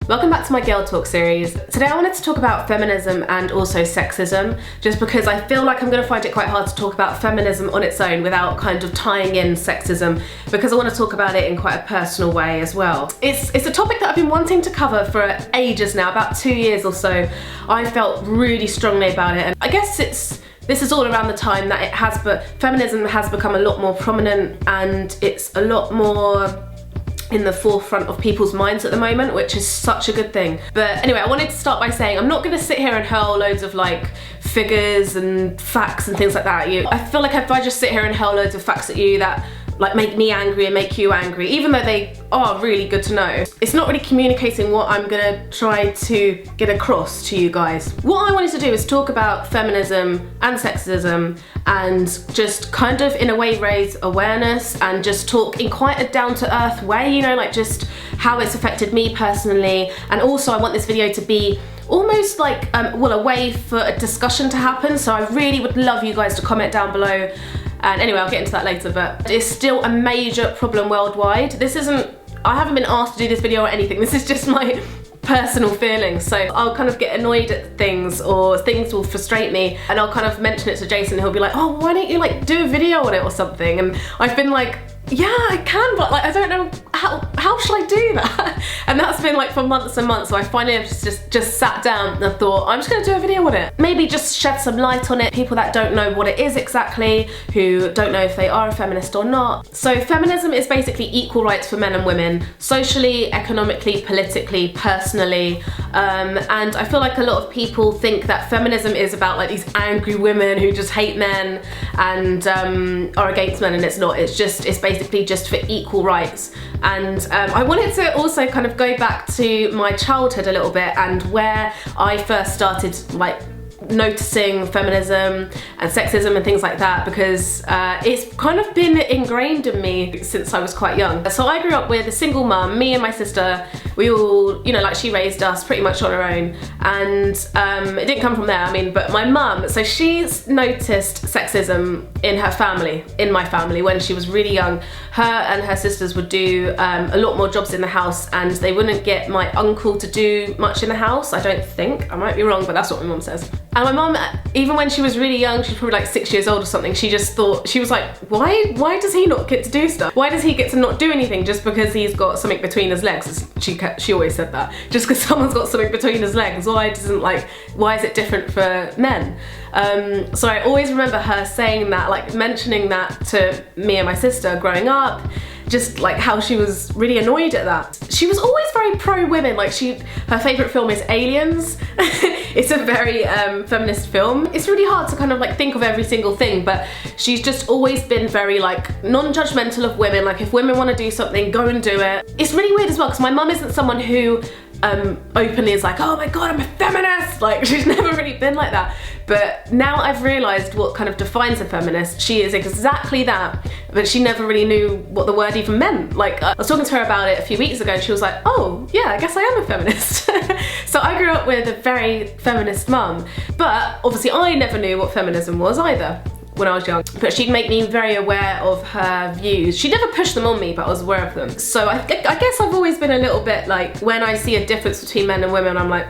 Welcome back to my Girl Talk series. Today I wanted to talk about feminism and also sexism, just because I feel like I'm going to find it quite hard to talk about feminism on its own without kind of tying in sexism, because I want to talk about it in quite a personal way as well. It's a topic that I've been wanting to cover for ages now, about 2 years or so. I felt really strongly about it, and I guess this is all around the time that feminism has become a lot more prominent, and it's a lot more in the forefront of people's minds at the moment, which is such a good thing. But anyway, I wanted to start by saying I'm not going to sit here and hurl loads of like figures and facts and things like that at you. I feel like if I just sit here and hurl loads of facts at you that like make me angry and make you angry, even though they are really good to know, it's not really communicating what I'm gonna try to get across to you guys. What I wanted to do is talk about feminism and sexism and just kind of in a way raise awareness and just talk in quite a down-to-earth way, you know, like just how it's affected me personally. And also I want this video to be almost like a way for a discussion to happen, so I really would love you guys to comment down below. And anyway, I'll get into that later, but it's still a major problem worldwide. I haven't been asked to do this video or anything, this is just my personal feelings. So I'll kind of get annoyed at things, or things will frustrate me, and I'll kind of mention it to Jason and he'll be like, oh, why don't you like do a video on it or something? And I've been like, yeah, I can, but like I don't know how should I do that? And that's been like for months and months, so I finally have just sat down and thought, I'm just gonna do a video on it. Maybe just shed some light on it, people that don't know what it is exactly, who don't know if they are a feminist or not. So feminism is basically equal rights for men and women, socially, economically, politically, personally, and I feel like a lot of people think that feminism is about like these angry women who just hate men and are against men, and it's not. It's basically just for equal rights. And I wanted to also kind of go back to my childhood a little bit and where I first started like noticing feminism and sexism and things like that, because it's kind of been ingrained in me since I was quite young. So I grew up with a single mum, me and my sister. We all, you know, like she raised us pretty much on her own, and it didn't come from there, I mean, but my mum, so she's noticed sexism in her family, in my family, when she was really young. Her and her sisters would do a lot more jobs in the house, and they wouldn't get my uncle to do much in the house, I don't think. I might be wrong, but that's what my mum says. And my mum, even when she was really young, she was probably like 6 years old or something, she just thought, she was like, why does he not get to do stuff? Why does he get to not do anything just because he's got something between his legs? She always said that. Just because someone's got something between his legs, why is it different for men? So I always remember her saying that, like mentioning that to me and my sister growing up, just like how she was really annoyed at that. She was always very pro-women, like her favourite film is Aliens. It's a very feminist film. It's really hard to kind of like think of every single thing, but she's just always been very like non-judgmental of women, like if women want to do something, go and do it. It's really weird as well, because my mum isn't someone who openly is like, oh my god, I'm a feminist, like she's never really been like that. But now I've realised what kind of defines a feminist. She is exactly that, but she never really knew what the word even meant. Like I was talking to her about it a few weeks ago and she was like, oh yeah, I guess I am a feminist. So I grew up with a very feminist mum, but obviously I never knew what feminism was either when I was young, but she'd make me very aware of her views. She never pushed them on me, but I was aware of them. So I guess I've always been a little bit like, when I see a difference between men and women, I'm like,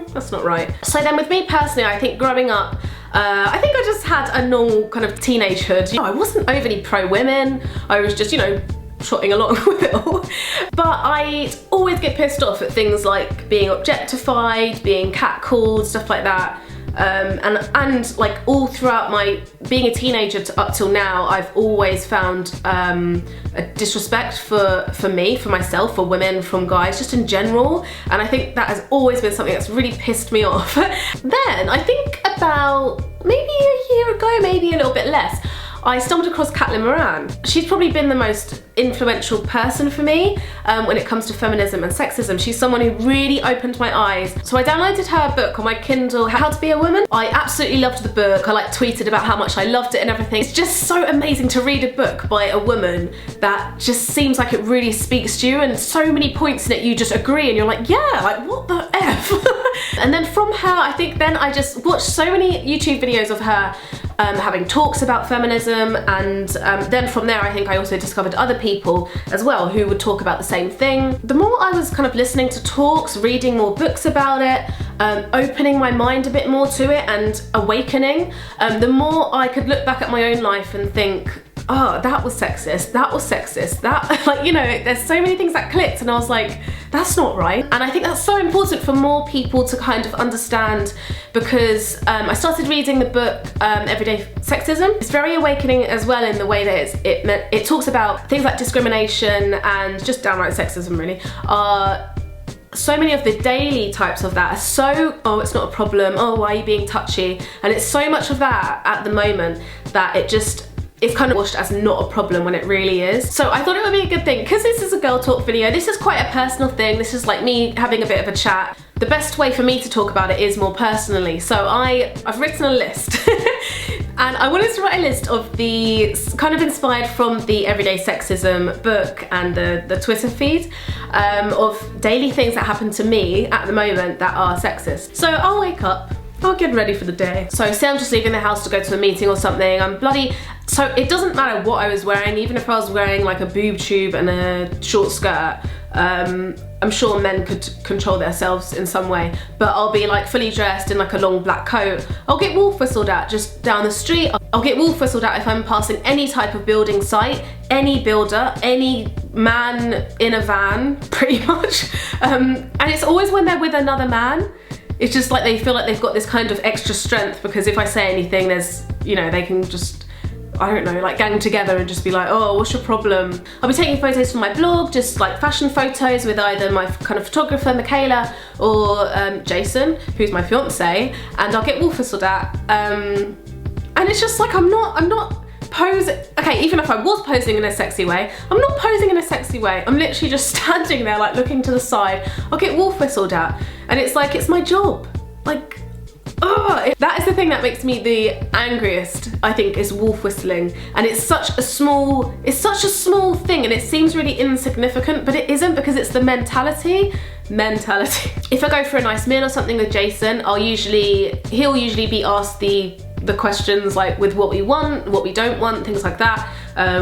that's not right. So then with me personally, I think growing up, I think I just had a normal kind of teenagehood. You know, I wasn't overly pro-women, I was just, you know, trotting along with it all. But I'd always get pissed off at things like being objectified, being catcalled, stuff like that. And like all throughout my being a teenager up till now, I've always found a disrespect for me, for myself, for women, from guys, just in general. And I think that has always been something that's really pissed me off. Then I think about maybe a year ago, maybe a little bit less, I stumbled across Moran. She's probably been the most influential person for me when it comes to feminism and sexism. She's someone who really opened my eyes. So I downloaded her book on my Kindle, How to Be a Woman. I absolutely loved the book. I like tweeted about how much I loved it and everything. It's just so amazing to read a book by a woman that just seems like it really speaks to you, and so many points in it you just agree and you're like, yeah, like what the F. And then from her, I think then I just watched so many YouTube videos of her having talks about feminism, and then from there I think I also discovered other people as well who would talk about the same thing. The more I was kind of listening to talks, reading more books about it, opening my mind a bit more to it and awakening, the more I could look back at my own life and think, oh, that was sexist, that, like, you know, there's so many things that clicked, and I was like, that's not right. And I think that's so important for more people to kind of understand, because I started reading the book Everyday Sexism. It's very awakening as well in the way that it talks about things like discrimination and just downright sexism really are so many of the daily types of that are so, oh, it's not a problem, oh, why are you being touchy? And it's so much of that at the moment that it's kind of washed as not a problem when it really is. So I thought it would be a good thing, because this is a girl talk video, this is quite a personal thing, this is like me having a bit of a chat. The best way for me to talk about it is more personally. So I've written a list and I wanted to write a list of the, kind of inspired from the Everyday Sexism book and the Twitter feed, of daily things that happen to me at the moment that are sexist. So I'll wake up, I'll get ready for the day. So say I'm just leaving the house to go to a meeting or something, so it doesn't matter what I was wearing, even if I was wearing like a boob tube and a short skirt, I'm sure men could control themselves in some way, but I'll be like fully dressed in like a long black coat. I'll get wolf whistled at just down the street. I'll get wolf whistled at if I'm passing any type of building site, any builder, any man in a van, pretty much. And it's always when they're with another man. It's just like they feel like they've got this kind of extra strength, because if I say anything, there's, you know, they can just, I don't know, like gang together and just be like, oh, what's your problem? I'll be taking photos for my blog, just like fashion photos with either my kind of photographer, Michaela, or Jason, who's my fiance, and I'll get wolf whistled at. And it's just like, I'm not posing, okay, even if I was posing in a sexy way, I'm not posing in a sexy way. I'm literally just standing there like looking to the side. I'll get wolf whistled at, and it's like, it's my job. Like, that is the thing that makes me the angriest, I think, is wolf whistling. And it's such a small thing, and it seems really insignificant, but it isn't, because it's the mentality. If I go for a nice meal or something with Jason, he'll usually be asked the questions like with what we want, what we don't want, things like that,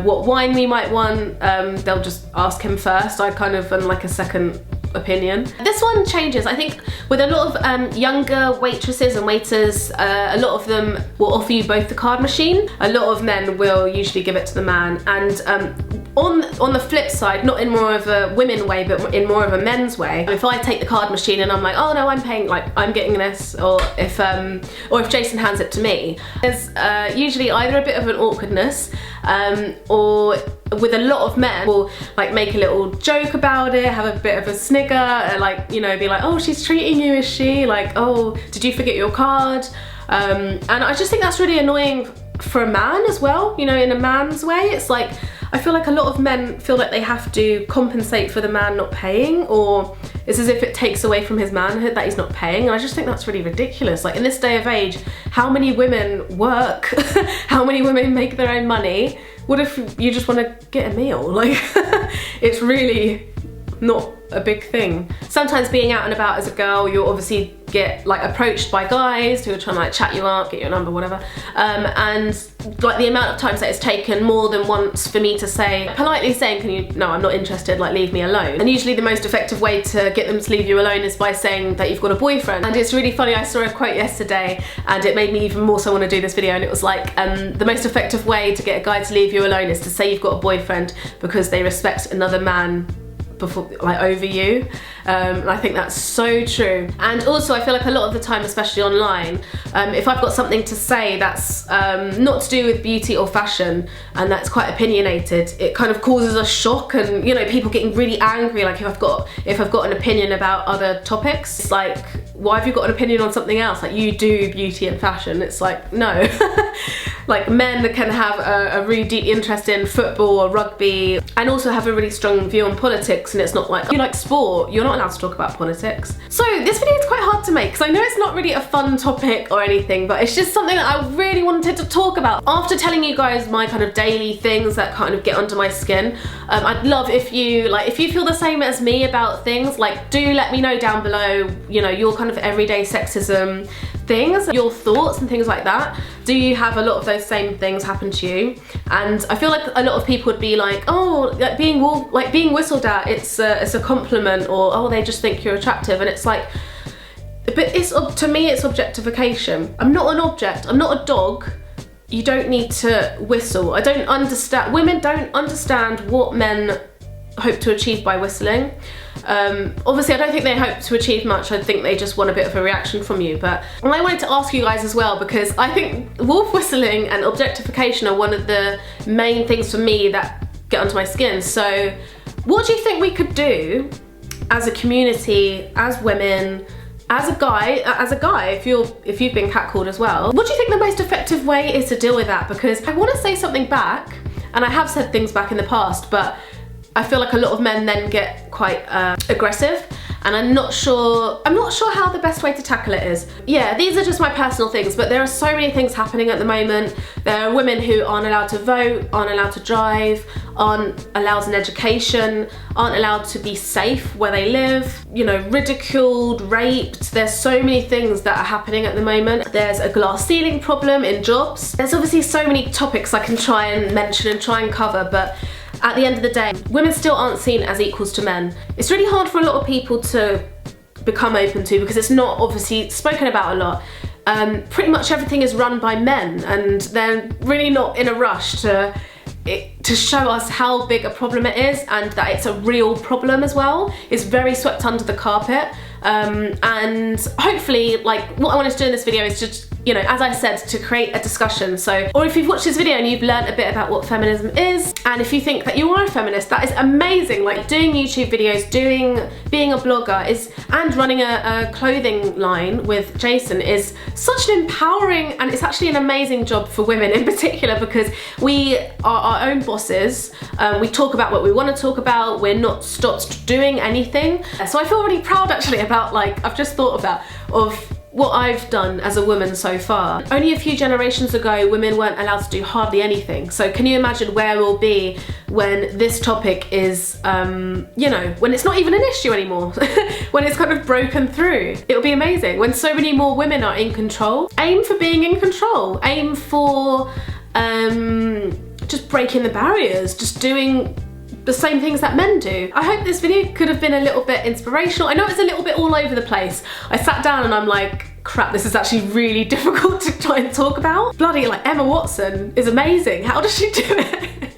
what wine we might want. They'll just ask him first. I kind of am like a second opinion. This one changes. I think with a lot of younger waitresses and waiters, a lot of them will offer you both the card machine. A lot of men will usually give it to the man, and on the flip side, not in more of a women way, but in more of a men's way, if I take the card machine and I'm like, oh no, I'm paying, like I'm getting this, or if Jason hands it to me, there's usually either a bit of an awkwardness, or with a lot of men will like make a little joke about it, have a bit of a snigger, and like, you know, be like, oh, she's treating you, is she? Like, oh, did you forget your card? And I just think that's really annoying for a man as well, you know, in a man's way. It's like, I feel like a lot of men feel like they have to compensate for the man not paying, or it's as if it takes away from his manhood that he's not paying, and I just think that's really ridiculous. Like, in this day of age, how many women work? How many women make their own money? What if you just want to get a meal? Like, it's really not a big thing. Sometimes being out and about as a girl, you'll obviously get like approached by guys who are trying to like chat you up, get your number, whatever, and like the amount of times that it's taken more than once for me to say, politely saying, no, I'm not interested, like leave me alone. And usually the most effective way to get them to leave you alone is by saying that you've got a boyfriend. And it's really funny, I saw a quote yesterday and it made me even more so want to do this video, and it was like, the most effective way to get a guy to leave you alone is to say you've got a boyfriend, because they respect another man before, like, over you. And I think that's so true. And also I feel like a lot of the time, especially online, if I've got something to say that's not to do with beauty or fashion and that's quite opinionated, it kind of causes a shock, and you know, people getting really angry, like if I've got an opinion about other topics. It's like, why have you got an opinion on something else? Like, you do beauty and fashion. It's like, no. Like, men can have a really deep interest in football or rugby and also have a really strong view on politics, and it's not like, you like sport, you're not allowed to talk about politics. So this video is quite hard to make because I know it's not really a fun topic or anything, but it's just something that I really wanted to talk about. After telling you guys my kind of daily things that kind of get under my skin, I'd love if you feel the same as me about things, like, do let me know down below, you know, your kind of everyday sexism things, your thoughts and things like that. Do you have a lot of those same things happen to you? And I feel like a lot of people would be like, oh, like being whistled at, it's a compliment, or oh, they just think you're attractive. And it's like, but to me it's objectification. I'm not an object, I'm not a dog. You don't need to whistle. I don't understand, women don't understand what men hope to achieve by whistling. Obviously I don't think they hope to achieve much, I think they just want a bit of a reaction from you. But I wanted to ask you guys as well, because I think wolf whistling and objectification are one of the main things for me that get under my skin. So what do you think we could do as a community, as women, as a guy, if you've been catcalled as well? What do you think the most effective way is to deal with that? Because I want to say something back, and I have said things back in the past, but I feel like a lot of men then get quite aggressive, and I'm not sure how the best way to tackle it is. Yeah, these are just my personal things, but there are so many things happening at the moment. There are women who aren't allowed to vote, aren't allowed to drive, aren't allowed an education, aren't allowed to be safe where they live, you know, ridiculed, raped. There's so many things that are happening at the moment. There's a glass ceiling problem in jobs. There's obviously so many topics I can try and mention and try and cover, but at the end of the day, women still aren't seen as equals to men. It's really hard for a lot of people to become open to, because it's not obviously spoken about a lot. Pretty much everything is run by men, and they're really not in a rush to show us how big a problem it is, and that it's a real problem as well. It's very swept under the carpet. And hopefully, like, what I wanted to do in this video is just, you know, as I said, to create a discussion. So, or if you've watched this video and you've learned a bit about what feminism is, and if you think that you are a feminist, that is amazing. Like, doing YouTube videos, being a blogger and running a clothing line with Jason is such an empowering, and it's actually an amazing job for women in particular, because we are our own bosses. We talk about what we want to talk about. We're not stopped doing anything. So I feel really proud actually about, like, I've just thought of what I've done as a woman so far. Only a few generations ago, women weren't allowed to do hardly anything. So can you imagine where we'll be when this topic is, you know, when it's not even an issue anymore, when it's kind of broken through. It'll be amazing when so many more women are in control. Aim for being in control. Aim for just breaking the barriers, just doing the same things that men do. I hope this video could have been a little bit inspirational. I know it's a little bit all over the place. I sat down and I'm like, crap, this is actually really difficult to try and talk about. Bloody, like, Emma Watson is amazing. How does she do it?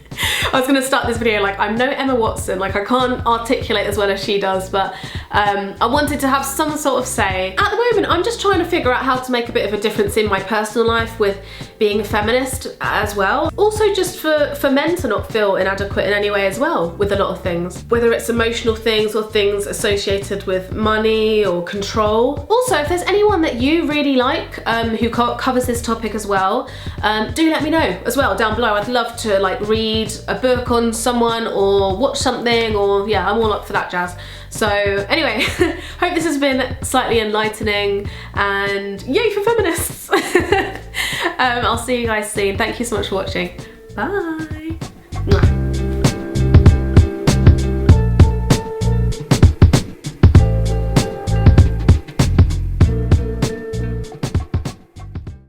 I was gonna start this video like, I'm no Emma Watson, like, I can't articulate as well as she does, but I wanted to have some sort of say. At the moment, I'm just trying to figure out how to make a bit of a difference in my personal life with being a feminist as well. Also just for men to not feel inadequate in any way as well with a lot of things, whether it's emotional things or things associated with money or control. Also, if there's anyone that you really like who covers this topic as well, do let me know as well down below. I'd love to, like, read a book on someone or watch something, or yeah, I'm all up for that jazz. So anyway, hope this has been slightly enlightening, and yay for feminists. I'll see you guys soon. Thank you so much for watching. Bye.